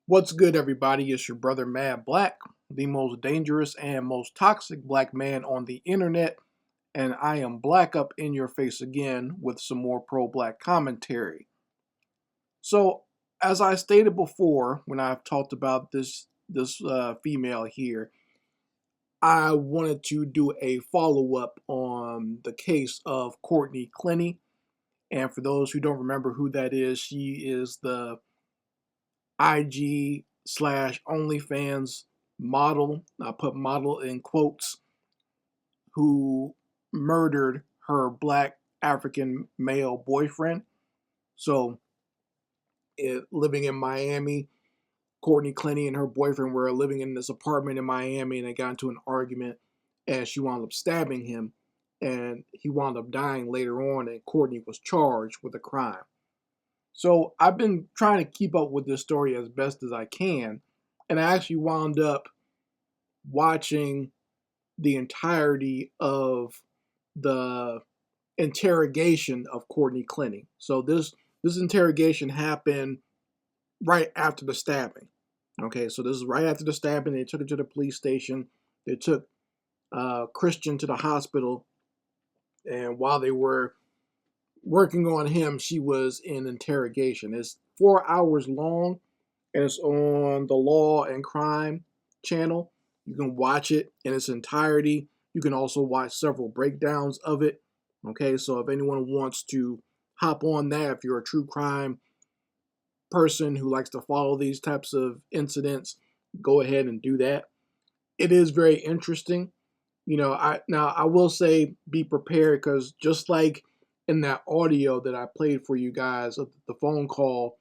What's good, everybody? It's your brother Mad Black, the most dangerous and most toxic black man on the internet, and I am black up in your face again with some more pro-black commentary. So, as I stated before, when I've talked about this female here, I wanted to do a follow-up on the case of Courtney Clenney. And for those who don't remember who that is, she is the IG slash OnlyFans model, I put model in quotes, who murdered her black African male boyfriend. So, living in Miami, Courtney Clenney and her boyfriend were living in this apartment in Miami, and they got into an argument, and she wound up stabbing him, and he wound up dying later on, and Courtney was charged with a crime. So I've been trying to keep up with this story as best as I can, and I actually wound up watching the entirety of the interrogation of Courtney Clenney. So this interrogation happened right after the stabbing. Okay, so this is right after the stabbing. They took her to the police station. They took Christian to the hospital, and while they were working on him, she was in interrogation. It's 4 hours long, and it's on the Law and Crime channel. You can watch it in its entirety. You can also watch several breakdowns of it. Okay, so if anyone wants to hop on that, if you're a true crime person who likes to follow these types of incidents, go ahead and do that. It is very interesting. I will say be prepared, because just like in that audio that I played for you guys of the phone call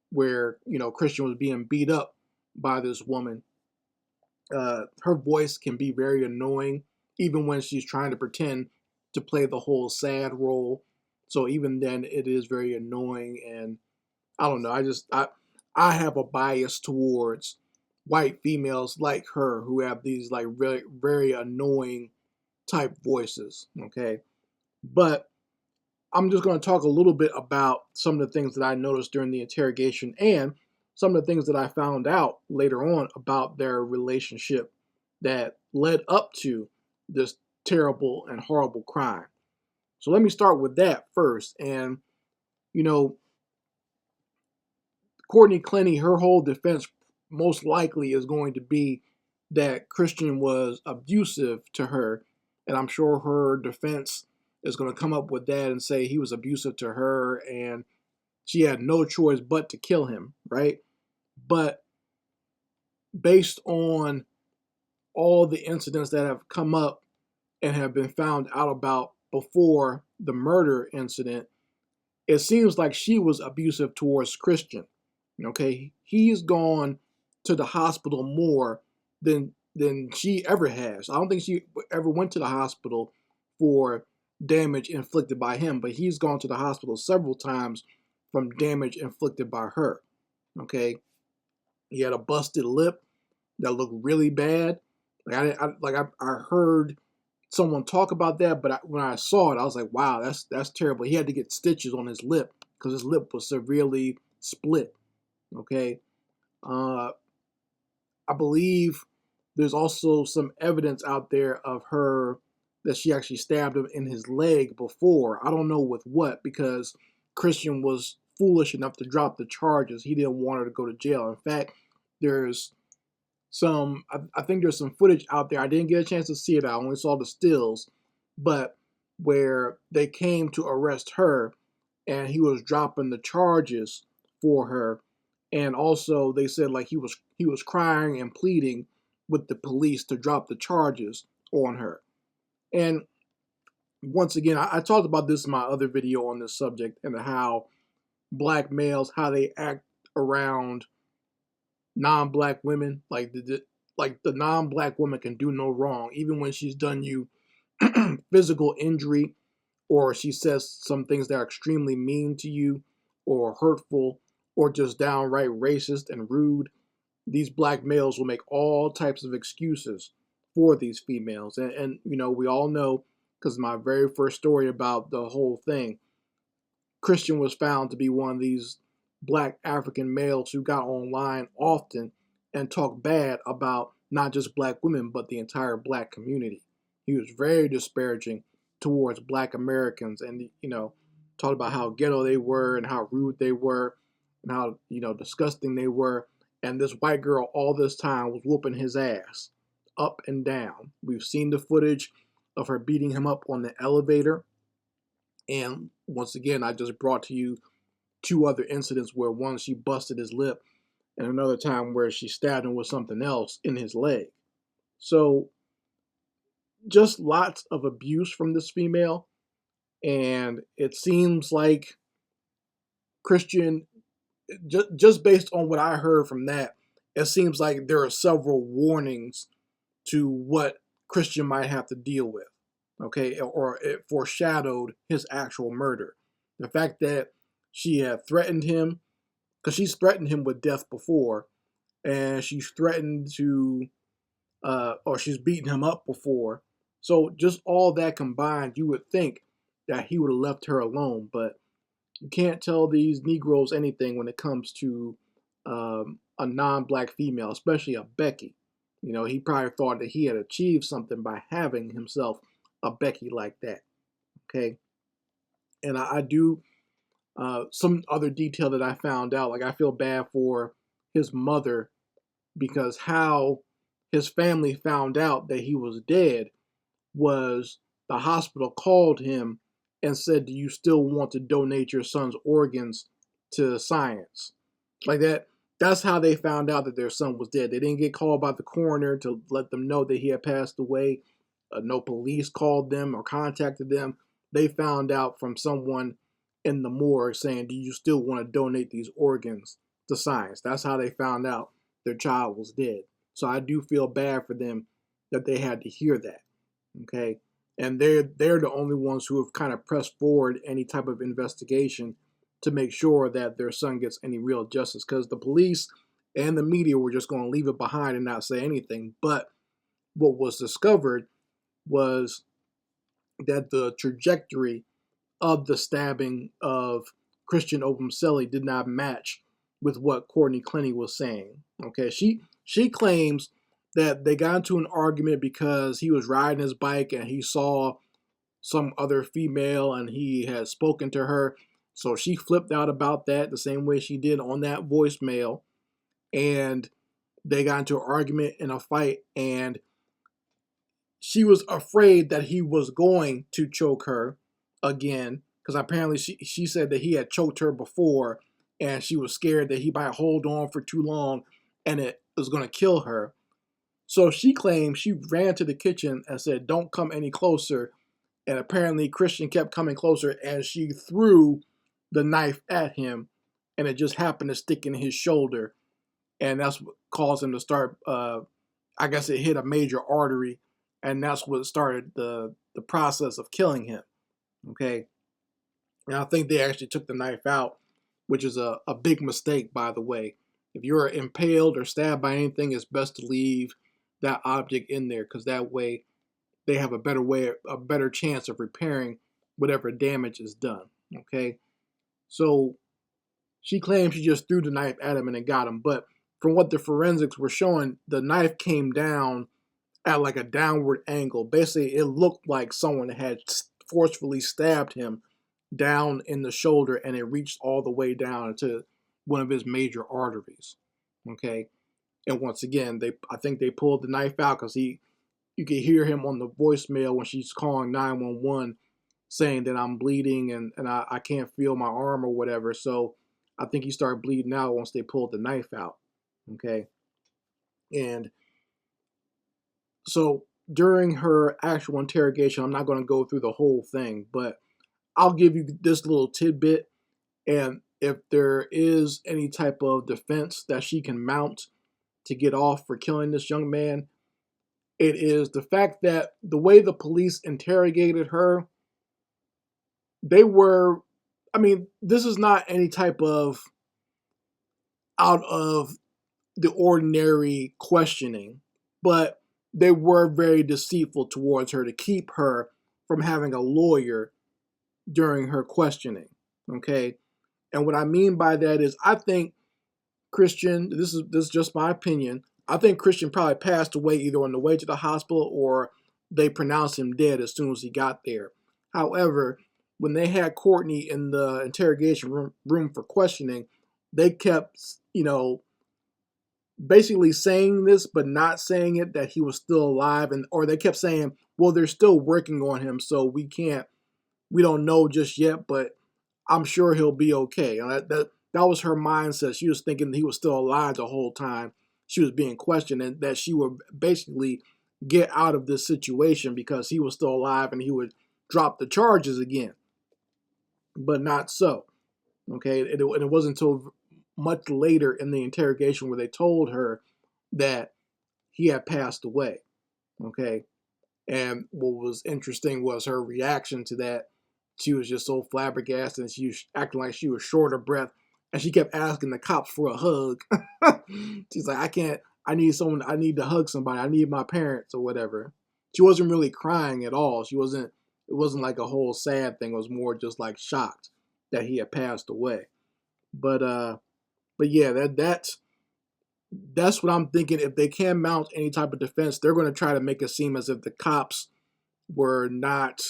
where, Christian was being beat up by this woman, her voice can be very annoying, even when she's trying to pretend to play the whole sad role. So even then, it is very annoying, and I don't know. I have a bias towards white females like her who have these like very very annoying type voices. Okay, but I'm just going to talk a little bit about some of the things that I noticed during the interrogation and some of the things that I found out later on about their relationship that led up to this terrible and horrible crime. So let me start with that first. And, you know, Courtney Clenney, her whole defense most likely is going to be that Christian was abusive to her. And I'm sure her defense is going to come up with that and say he was abusive to her and she had no choice but to kill him, right? But based on all the incidents that have come up and have been found out about before the murder incident, it seems like she was abusive towards Christian. Okay, he's gone to the hospital more than she ever has. I don't think she ever went to the hospital for damage inflicted by him, but he's gone to the hospital several times from damage inflicted by her. Okay, he had a busted lip that looked really bad. I heard someone talk about that, but when I saw it, I was like, wow, that's terrible. He had to get stitches on his lip because his lip was severely split. Okay, uh, I believe there's also some evidence out there of her that she actually stabbed him in his leg before. I don't know with what, because Christian was foolish enough to drop the charges. He didn't want her to go to jail. In fact, there's I think there's some footage out there. I didn't get a chance to see it. I only saw the stills, but where they came to arrest her and he was dropping the charges for her. And also they said like he was crying and pleading with the police to drop the charges on her. And once again, I talked about this in my other video on this subject and how black males, how they act around non-black women. Like the non-black woman can do no wrong, even when she's done you physical injury, or she says some things that are extremely mean to you or hurtful or just downright racist and rude. These black males will make all types of excuses for these females. And we all know, because my very first story about the whole thing, Christian was found to be one of these black African males who got online often and talked bad about not just black women, but the entire black community. He was very disparaging towards black Americans and, talked about how ghetto they were and how rude they were and how, disgusting they were. And this white girl all this time was whooping his ass up and down. We've seen the footage of her beating him up on the elevator. And once again, I just brought to you two other incidents where one, she busted his lip, and another time where she stabbed him with something else in his leg. So just lots of abuse from this female. And it seems like Christian, just based on what I heard from that, it seems like there are several warnings to what Christian might have to deal with. Okay, or it foreshadowed his actual murder. The fact that she had threatened him, because she's threatened him with death before, and she's threatened to, or she's beaten him up before. So just all that combined, you would think that he would have left her alone, but you can't tell these Negroes anything when it comes to a non-black female, especially a Becky. He probably thought that he had achieved something by having himself a Becky like that. Okay, and I do some other detail that I found out. Like, I feel bad for his mother because how his family found out that he was dead was the hospital called him and said, "Do you still want to donate your son's organs to science?" Like that. That's how they found out that their son was dead. They didn't get called by the coroner to let them know that he had passed away. No police called them or contacted them. They found out from someone in the morgue saying, "Do you still want to donate these organs to science?" That's how they found out their child was dead. So I do feel bad for them that they had to hear that. Okay, and they're the only ones who have kind of pressed forward any type of investigation to make sure that their son gets any real justice, because the police and the media were just going to leave it behind and not say anything. But what was discovered was that the trajectory of the stabbing of Christian Obumseli did not match with what Courtney Clenney was saying. Okay, she claims that they got into an argument because he was riding his bike and he saw some other female and he had spoken to her. So she flipped out about that the same way she did on that voicemail. And they got into an argument and a fight, and she was afraid that he was going to choke her again, because apparently she said that he had choked her before, and she was scared that he might hold on for too long and it was going to kill her. So she claimed she ran to the kitchen and said, "Don't come any closer." And apparently Christian kept coming closer, and she threw the knife at him, and it just happened to stick in his shoulder. And that's what caused him to start, I guess it hit a major artery, and that's what started the process of killing him. Okay. And I think they actually took the knife out, which is a big mistake, by the way. If you're impaled or stabbed by anything, it's best to leave that object in there, because that way they have a better chance of repairing whatever damage is done. Okay. So she claims she just threw the knife at him and it got him. But from what the forensics were showing, the knife came down at like a downward angle. Basically, it looked like someone had forcefully stabbed him down in the shoulder, and it reached all the way down into one of his major arteries. Okay. And once again, I think they pulled the knife out because you could hear him on the voicemail when she's calling 911 saying that I'm bleeding and I can't feel my arm or whatever. So I think he started bleeding out once they pulled the knife out. Okay. And so during her actual interrogation, I'm not going to go through the whole thing, but I'll give you this little tidbit. And if there is any type of defense that she can mount to get off for killing this young man, it is the fact that the way the police interrogated her, this is not any type of out of the ordinary questioning, but they were very deceitful towards her to keep her from having a lawyer during her questioning. Okay. And what I mean by that is I think Christian, this is just my opinion, I think Christian probably passed away either on the way to the hospital or they pronounced him dead as soon as he got there. However, when they had Courtney in the interrogation room for questioning, they kept, basically saying this but not saying it, that he was still alive, and or they kept saying, well, they're still working on him, so we don't know just yet, but I'm sure he'll be okay. That was her mindset. She was thinking he was still alive the whole time she was being questioned, and that she would basically get out of this situation because he was still alive and he would drop the charges again. But not so. Okay, and it wasn't until much later in the interrogation where they told her that he had passed away. Okay, and what was interesting was her reaction to that. She was just so flabbergasted, and she was acting like she was short of breath, and she kept asking the cops for a hug. She's like, I need someone, I need to hug somebody, I need my parents or whatever. She wasn't really crying at all. It wasn't like a whole sad thing. It was more just like shocked that he had passed away. But yeah, that's what I'm thinking. If they can mount any type of defense, they're going to try to make it seem as if the cops were not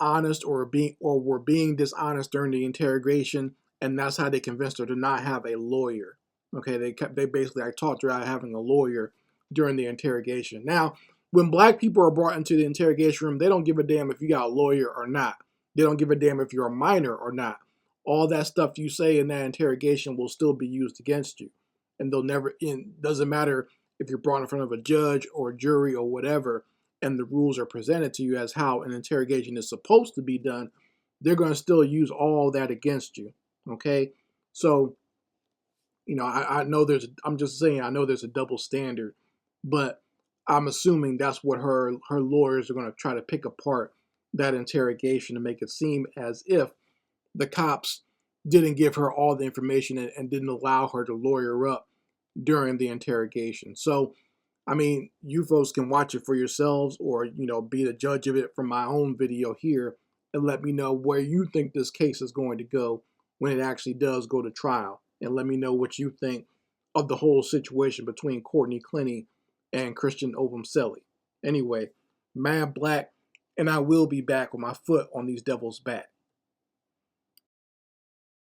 honest or were being dishonest during the interrogation, and that's how they convinced her to not have a lawyer. Okay, they basically talked her out of having a lawyer during the interrogation. Now, when black people are brought into the interrogation room, they don't give a damn if you got a lawyer or not. They don't give a damn if you're a minor or not. All that stuff you say in that interrogation will still be used against you, and they'll never. Doesn't matter if you're brought in front of a judge or a jury or whatever, and the rules are presented to you as how an interrogation is supposed to be done. They're going to still use all that against you. Okay, so I know I'm just saying, I know there's a double standard, but I'm assuming that's what her lawyers are going to try to pick apart that interrogation to make it seem as if the cops didn't give her all the information and didn't allow her to lawyer up during the interrogation. So, I mean, you folks can watch it for yourselves or, be the judge of it from my own video here and let me know where you think this case is going to go when it actually does go to trial. And let me know what you think of the whole situation between Courtney Clenney and Christian Obumseli. Anyway, Mad Black, and I will be back with my foot on these devils' back.